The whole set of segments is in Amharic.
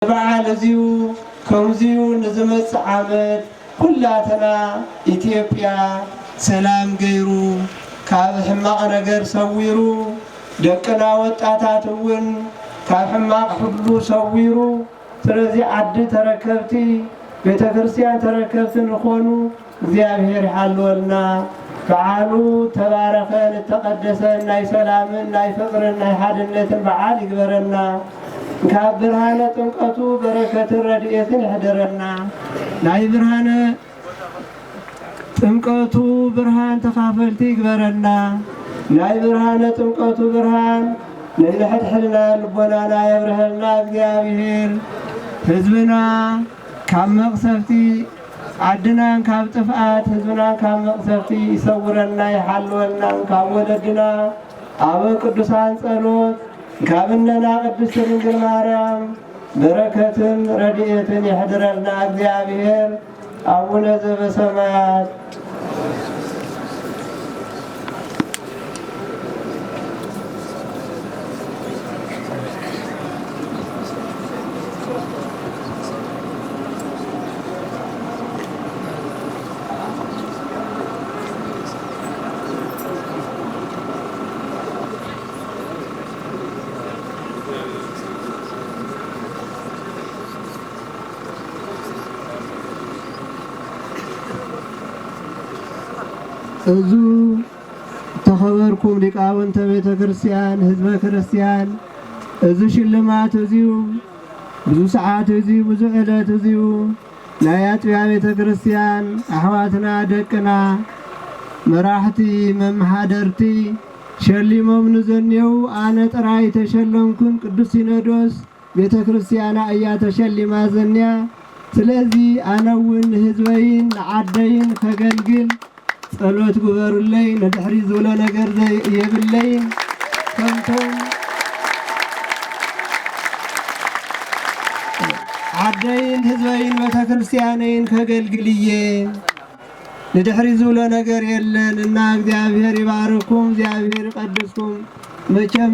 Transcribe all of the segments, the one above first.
በዓል እዚሁ ከምዚሁ ንዝመጽ ዓመት ኩላተና ኢትዮጵያ ሰላም ገይሩ ካብ ሕማቕ ነገር ሰዊሩ ደቅና ወጣታትን ካብ ሕማቕ ሁሉ ሰዊሩ ስለዚ ዓዲ ተረከብቲ ቤተ ክርስቲያን ተረከብቲ ንኾኑ እግዚአብሔር ይሓልወልና። በዓሉ ተባረኸን ተቀደሰን ናይ ሰላምን ናይ ፍቅርን ናይ ሓድነትን በዓል ይግበረና። ካብ ብርሃነ ጥምቀቱ በረከትን ረድኤትን ይሕደረና። ናይ ብርሃነ ጥምቀቱ ብርሃን ተካፈልቲ ይግበረና። ናይ ብርሃነ ጥምቀቱ ብርሃን ንሕድሕድና ልቦናና የብርህልና። እግዚአብሔር ህዝብና ካብ መቅሰፍቲ ዓድናን ካብ ጥፍኣት ህዝብናን ካብ መቅሰፍቲ ይሰውረና ይሓልወና። ካብ ወለድና አበ ቅዱሳን ጸሎት ካብነና ቅድስት ድንግል ማርያም በረከትን ረድኤትን ይሕድረልና። እግዚአብሔር አቡነ ዘበሰማያት እዙ ተኸበርኩም ሊቃውንተ ቤተ ክርስቲያን ህዝበ ክርስቲያን እዙ ሽልማት እዚሁ ብዙ ሰዓት እዚሁ ብዙ ዕለት እዚሁ ናይ አጥቢያ ቤተ ክርስቲያን አሕዋትና ደቅና መራሕቲ መማሓደርቲ ሸሊሞም ንዘኔው አነ ጥራይ ተሸለምኩን ቅዱስ ሲኖዶስ ቤተ ክርስቲያና እያ ተሸሊማ ዘንያ። ስለዚህ አነውን ህዝበይን ዓደይን ከገልግል ጸሎት ጉበሩለይ ነድሕሪ ዝብሎ ነገር የብለይ ከምቶም ዓደይን ህዝበይን ቤተ ክርስቲያነይን ከገልግልዬ ንድሕሪ ዝብሎ ነገር የለን እና እግዚአብሔር ይባርኩም፣ እግዚአብሔር ይቀድስኩም። መቸም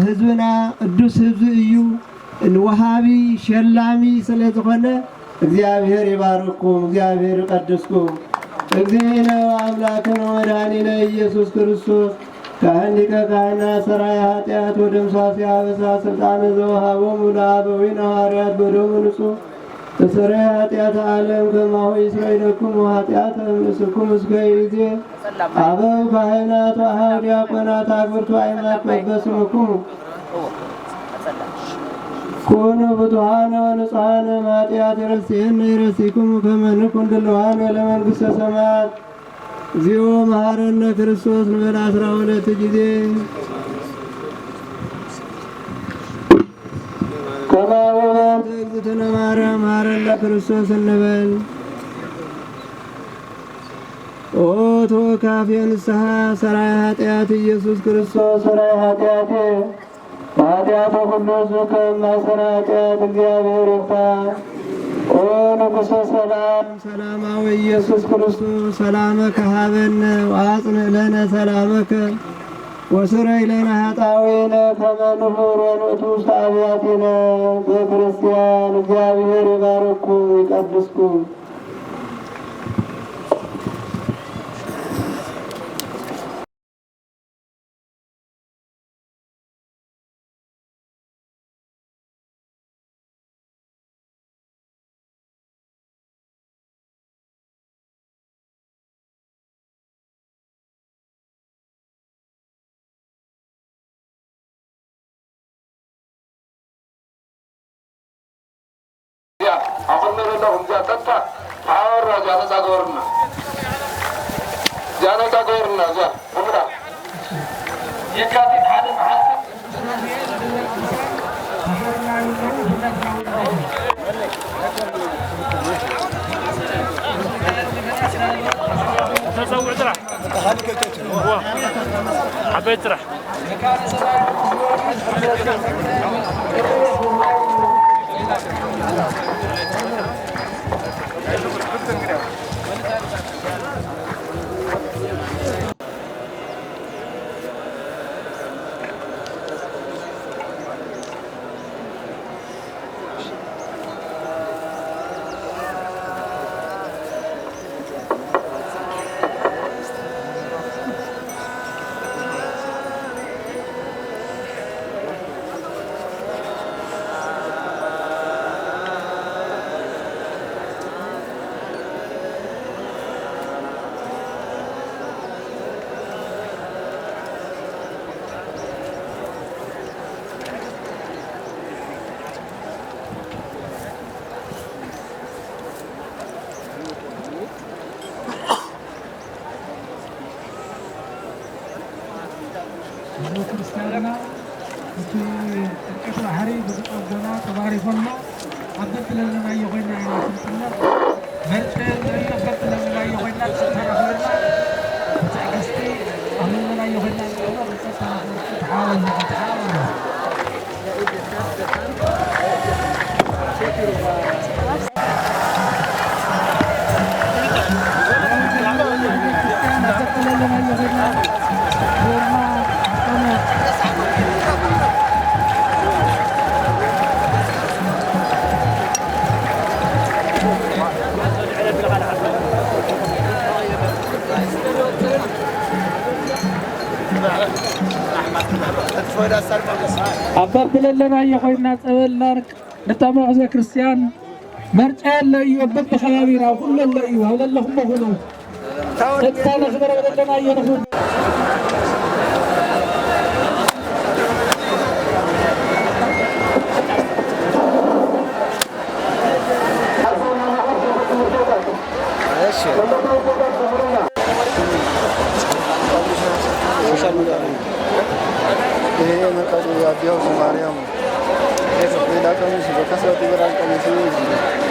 ህዝብና ቅዱስ ህዝብ እዩ ወሃቢ ሸላሚ ስለዝኾነ እግዚአብሔር ይባርኩም፣ እግዚአብሔር ይቀድስኩም። እግዚእነ አምላክነ ወመድኃኒነ ኢየሱስ ክርስቶስ ካህን ሊቀ ካህናት ሠራይ ኃጢአት ወደምሳሴ አበሳ ስልጣነ ዘወሃቦሙ ለአበዊነ ሐዋርያት በደሙ ንጹሕ ተሰረይ ኃጢአት ዓለም ከማሁ ይስረይለክሙ ኃጢአተ እምንእስክሙ እስከ ይእዜ አበው ካህናት ወአኀው ዲያቆናት አግብርቱ አእማት በበስምክሙ ኮኑ ብቱሃነ ወንጹሃነ ማጢአት ይረስየነ ይረሲክሙ ከመ ንኩን ድልዋነ ለመንግሥተ ሰማያት። እግዚኦ መሐረነ ክርስቶስ ንበል 12 ጊዜ ከማሁ በእንተ እግዝእትነ ማርያም መሐረነ ክርስቶስ እንበል። ኦ ተወካፌ ንስሐ ሠራይ ኃጢአት ኢየሱስ ክርስቶስ ሠራይ ኃጢአቴ ኃጢአተ ሁሉ ሕዝብ ከማይሠራ ኃጢአት እግዚአብሔር ይፍታ። ኦ ንጉሠ ሰላም ሰላማዊ ኢየሱስ ክርስቶስ ሰላመከ ሀበነ ወአጽንዕ ለነ ሰላመከ ወስረይ ለነ ኃጣውኢነ ከመ ንሑር ወንእቱ ውስተ አብያቲነ በክርስቲያን። እግዚአብሔር ይባርኩም ይቀድስኩም። አሁን ተጣ አወራ ጃነታ ጎርና ዛ ወምራ የካቲት ሓደ መዓልቲ ተሰውዕ ጥራሕ ዓበይት ጥራሕ عبدت لنا يغنى عنا سنتنا مرتين عبدت لنا يغنى سنتنا تعكستي أهلنا يغنى تعاون عبرت لنا يخوينا تقول نتابع زي كريستيان مرجع لا يوبك خيابيرا كل لا يوهل اللهم هنا تتسال خبر لنا ينخون Dios Mariam. Eso cuida con eso, porque se tira con eso.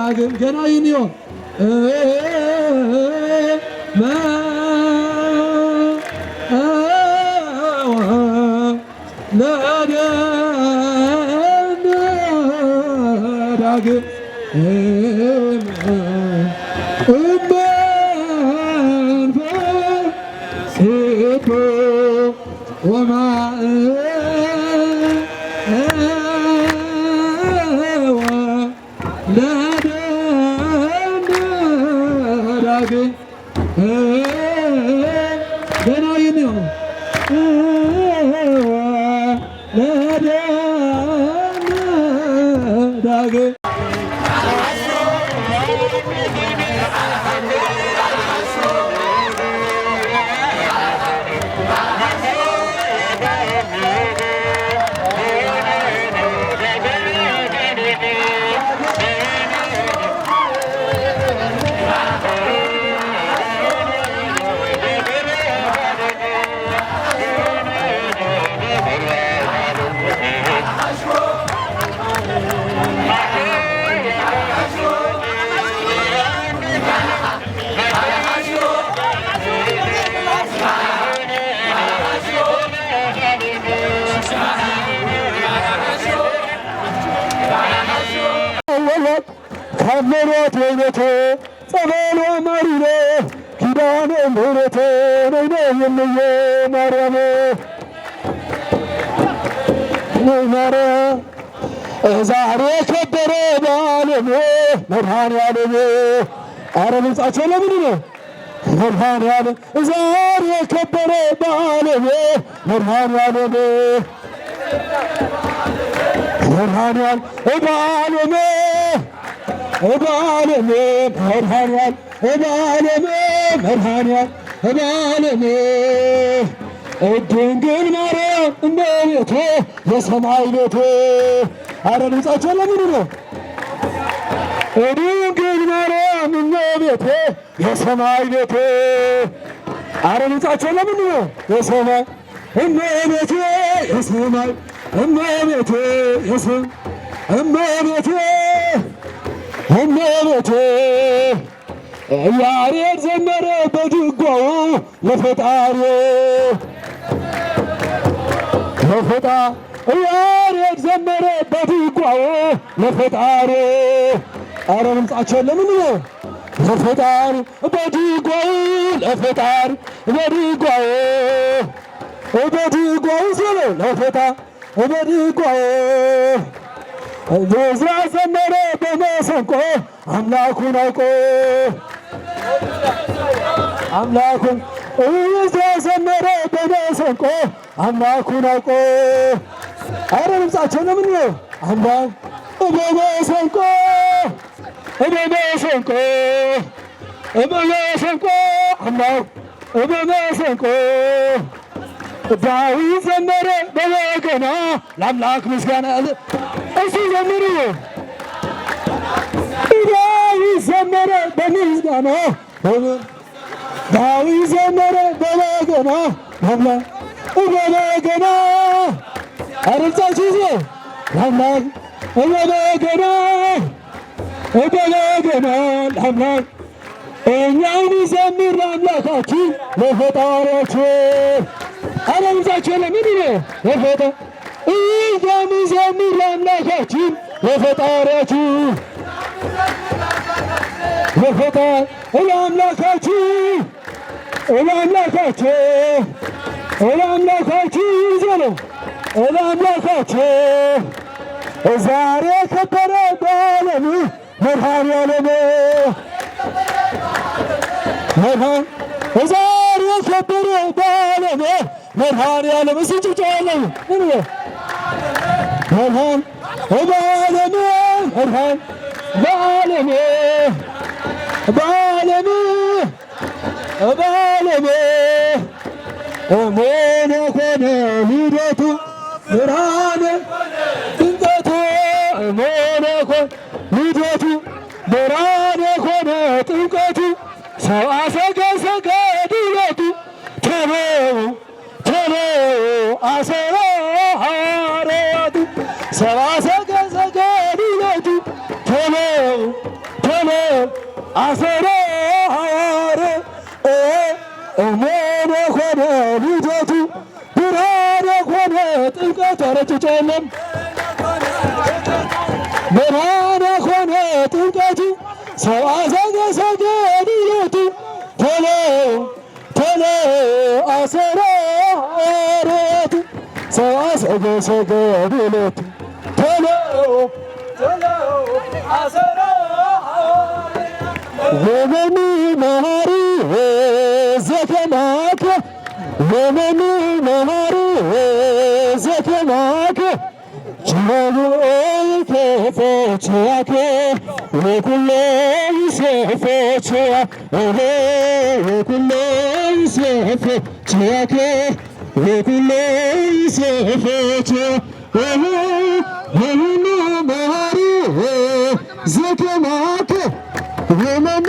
ዳግም ገና ይንዮ ዳግም ሴቶ ዳግም ገና ይንዮ ዳግም ከመሮት ወይነቶ ጸበሎ ማሪነ ኪዳነ ምሕረቶ ነይነ የምየ ማርያም ነይናረ ዛሬ ከበረ በዓለም መድኃኔዓለም አረ ድምፃቸው ለምን ነው? መድኃኔዓለም ዛሬ ከበረ በዓለም መድኃኔዓለም መድኃኔዓለም በዓለም በዓለም መድኃኔዓለም በዓለም መድኃኔዓለም በዓለም ድንግል ማርያም እመቤቴ የሰማይ ቤቴ አረ ድምፃቸው ለምን ነው? ድንግል ማርያም እመቤቴ የሰማይ ቤቴ አረ ድምፃቸው ለምን ነው? የሰማይ እመቤቴ የሰማይ እመቤቴ የሰማይ እመቤቴ እመቤቴ ያሬድ ዘመረ በድጓው ለፈጣሪ ያሬድ ዘመረ በድጓው ለፈጣሪ አረ ድምፃቸው ለምን ነው? ለፈጣሪ በድጓው ለፈጣሪ በድጓው ስለ ለፈጣሪ በድጓው ዕዝራ ዘመረ በመሰንቆ አምላኩን አውቆ አምላኩን ዕዝራ ዘመረ በመሰንቆ አምላኩን አውቆ አረ ድምፃቸው ለምን ነው? አምላክ በመሰንቆ በመሰንቆ በመሰንቆ አምላክ በመሰንቆ ዳዊት ዘመረ በበገና ለአምላክ ምስጋና እሱ ዘምሩ ዳዊት ዘመረ በምስጋና ዳዊት ዘመረ በበገና ለአምላክ በበገና አረጻችሁ ዜ ለአምላክ በበገና በበገና ለአምላክ እኛን ዘምር ለአምላካችን ለፈጣሪያችን አረ ድምፃቸው ለምን ነው? ለፈጣ እኛን ዘምር ለአምላካችን ለፈጣሪያችን ለፈጣ ለአምላካችን ለአምላካችን ለአምላካችን ዘለው ለአምላካችን ዛሬ ከበረ በዓለም መድኃኔዓለም ዛሬ ከበረ በዓለም መድኃኔዓለም እስጭጫለም በዓለም በዓለም እሞነ ኮነ ልደቱ ብርሃነ ጥምቀቱ እሞነ ኮነ ልደቱ ብርሃነ ኮነ ጥምቀቱ ሰብአ ሰገሰገ ድለቱ ተበው አሰራ ሐዋርያቱ ሰብአ ሰገሰገ ድለቱ ተበው አሰረ ሐዋር እሞነ ሆነ ልደቱ ብርሃነ ሆነ ጥምቀቱ አረጭጨለም ብርሃነ ሆነ ጥምቀቱ ሰብአ ሰገሰገ ብሎቱ ቶሎ ቶሎ አሰረ ሐዋርያቱ ሰብአ ሰገሰገ ብሎቱ ቶሎ ቶሎ አሰረ ወመኑ መሃሪ ዘከማከ ወመኑ መሃሪ ዘከማከ ችመኑ ከፈችያከ ወኩሎ ይሴፈችያ ወኩሎ ይሴፈችያከ ወኩሎ ይሴፈችያ ወመኑ መሃሪ ዘከማከ ወመኑ